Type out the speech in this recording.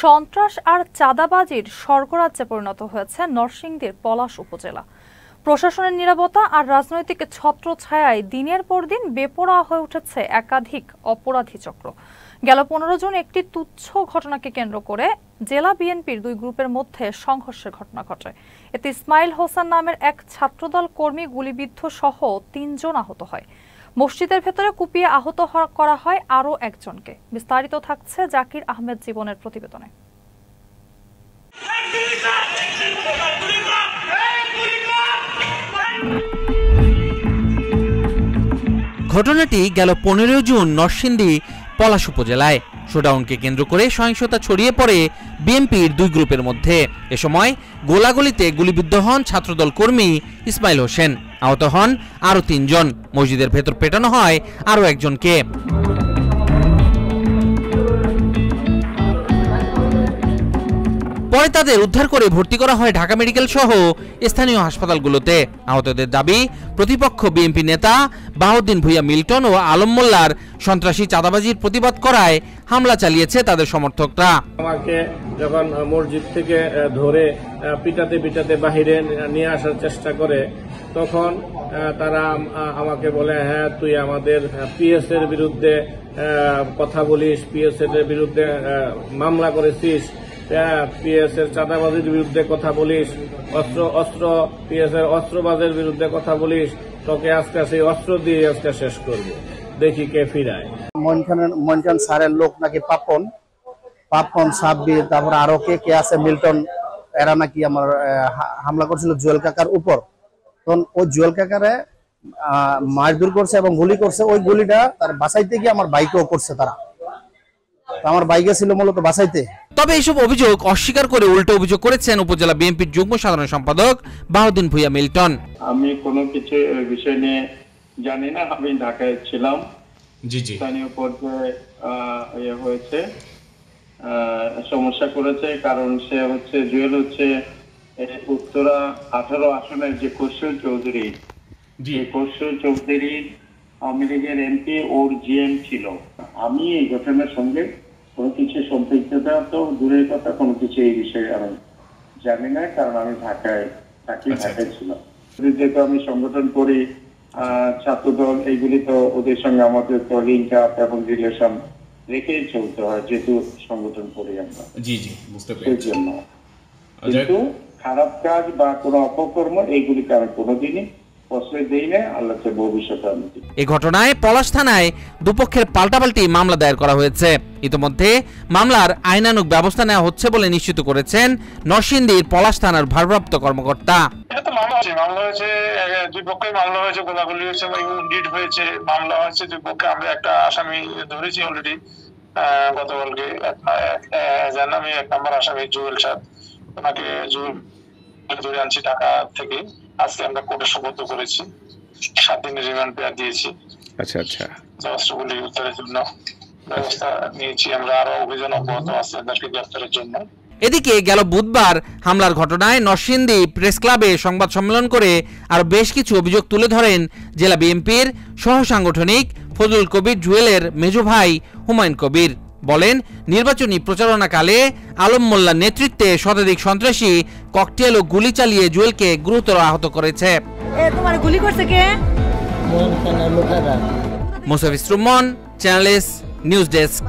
সন্ত্রাস আর চাঁদাবাজির স্বর্গরাজ্যে পরিণত হয়েছে নরসিংদীর পলাশ উপজেলা। প্রশাসনের নীরবতা আর রাজনৈতিক ছত্রছায়ায় দিনের পর দিন বেপরোয়া হয়ে উঠেছে একাধিক অপরাধী চক্র। গেল 15 জুন একটি তুচ্ছ ঘটনাকে কেন্দ্র করে জেলা বিএনপির দুই গ্রুপের মধ্যে সংঘর্ষের ঘটনা ঘটে। এতে ইসমাইল হোসেন নামের এক ছাত্রদল কর্মী গুলিবিদ্ধ সহ 3 জন আহত হয়। মসজিদের ভেতরে কুপিয়ে আহত করা হয় আরও একজনকে। বিস্তারিত থাকছে জাকির আহমেদ জীবনের প্রতিবেদনে। ঘটনাটি গেল 15 জুন নরসিংদী পলাশ উপজেলায়। শোডাউনকে কেন্দ্র করে সহিংসতা ছড়িয়ে পড়ে বিএনপির দুই গ্রুপের মধ্যে। এ সময় গোলাগুলিতে গুলিবিদ্ধ হন ছাত্রদল কর্মী ইসমাইল হোসেন। আহত হন আরও 3 জন। মসজিদের ভেতর পেটানো হয় আরও একজনকে। পরে তাদের উদ্ধার করে ভর্তি করা হয় ঢাকা মেডিকেল সহ স্থানীয় হাসপাতালগুলোতে। আহতদের দাবি, প্রতিপক্ষ বিএনপি নেতা বাহাউদ্দিন ভূঁইয়া মিল্টন ও আলম মোল্লার সন্ত্রাসী চাঁদাবাজির প্রতিবাদ করায় হামলা চালিয়েছে তাদের সমর্থকরা। আমাকে যখন মসজিদ থেকে ধরে পিটাতে পিটাতে বাহিরে নিয়ে আসার চেষ্টা করে, তখন তারা আমাকে বলে, হ্যাঁ তুই আমাদের পিএস এর বিরুদ্ধে কথা বলিস, পিএস এর বিরুদ্ধে মামলা করেছিস, পিএস এর চাঁদাবাজির বিরুদ্ধে কথা বলিস, পিএস এর অস্ত্রবাজের বিরুদ্ধে কথা বলিস, তোকে আজকে সেই অস্ত্র দিয়ে আজকে শেষ করব, দেখি কে ফিরায়। মনখান স্যারের লোক নাকি পাপন সাব্বির, তারপর আরো কে আছে মিল্টন, এরা নাকি আমার হামলা করছিল জুয়েল কাকার উপর। তখন ওই জুয়েল কাকারে মারধর করছে এবং গুলি করছে। ওই গুলিটা তার বাঁচাইতে গিয়ে আমার বাইকেও করছে তারা। আমার বাইকে ছিল মূলত বাঁচাইতে। তবে এইসব অভিযোগ অস্বীকার করে উল্টো অভিযোগ করেছেন উপজেলা বিএনপির যুগ্ম সাধারণ সম্পাদক বাহাউদ্দিন ভূঁইয়া মিল্টন। আমি কোনো কিছু বিষয় নিয়ে জানি না, আমি ঢাকায় ছিলাম। স্থানীয় পর্যায়ে হয়েছে, সমস্যা করেছে, কারণ সে হচ্ছে জুয়েল হচ্ছে উত্তরা 18 আসনের যে খসরু চৌধুরী, খসরু চৌধুরী আওয়ামী লীগের এমপি, ওর জিএম ছিল। আমি এই ঘটনার সঙ্গে কোনো কিছু সম্পৃক্ততা তো দূরের কথা, কোনো কিছু এই বিষয়ে আমি জানি না, কারণ আমি ঢাকায় ছিলাম। যেহেতু আমি সংগঠন করি, ছাত্রদল, এইগুলি তো ওদের সঙ্গে আমাদের তো লিঙ্ক আপ এবং রিলেশন রেখেই চলতে হয়, যেহেতু সংগঠন করি আমরা। বুঝতে পেরেছি। কিন্তু খারাপ কাজ বা কোনো অপকর্ম এইগুলিকে আমি কোনোদিনই এই ঘটনায় পলাশ থানায় দুপক্ষের পাল্টাপাল্টি মামলা দায়ের করা হয়েছে। ইতিমধ্যে মামলার আইনানুগ ব্যবস্থা নেওয়া হচ্ছে বলে নিশ্চিত করেছেন নরসিংদীর পলাশ থানার ভারপ্রাপ্ত কর্মকর্তা। মামলা হয়েছে, দুই পক্ষে মামলা হয়েছে, গোলাগুলি হয়েছে, ইউনিট হয়েছে, মামলা হয়েছে দুই পক্ষে। আমরা একটা আসামি ধরেছি অলরেডি গতকালকে। আমি 1 নম্বর আসামি জুয়েল সাহেব, ওনাকে ধরে আনছি ঢাকা থেকে। আজকে আমরা কোর্টে সোপর্দ করেছি, 7 দিনের রিমান্ড পেয়ার দিয়েছি। আচ্ছা, অস্ত্রগুলি উদ্ধারের জন্য ব্যবস্থা নিয়েছি আমরা। আরো অভিযান অব্যাহত আছে তাদেরকে গ্রেফতারের জন্য। এদিকে গেল বুধবার হামলার ঘটনায় নরসিংদী প্রেস ক্লাবে সংবাদ সম্মেলন করে আরো বেশ কিছু অভিযোগ তুলে ধরেন জেলা বিএনপির সহ সাংগঠনিক ফজলুল কবির জুয়েলের মেজো ভাই হুমায়ুন কবির। বলেন, নির্বাচনী প্রচারণাকালে আলম মোল্লার নেতৃত্বে শতাধিক সন্ত্রাসী ককটেল ও গুলি চালিয়ে জুয়েলকে গুরুতর আহত করেছে। Mosafiz Ruman, channel S news desk.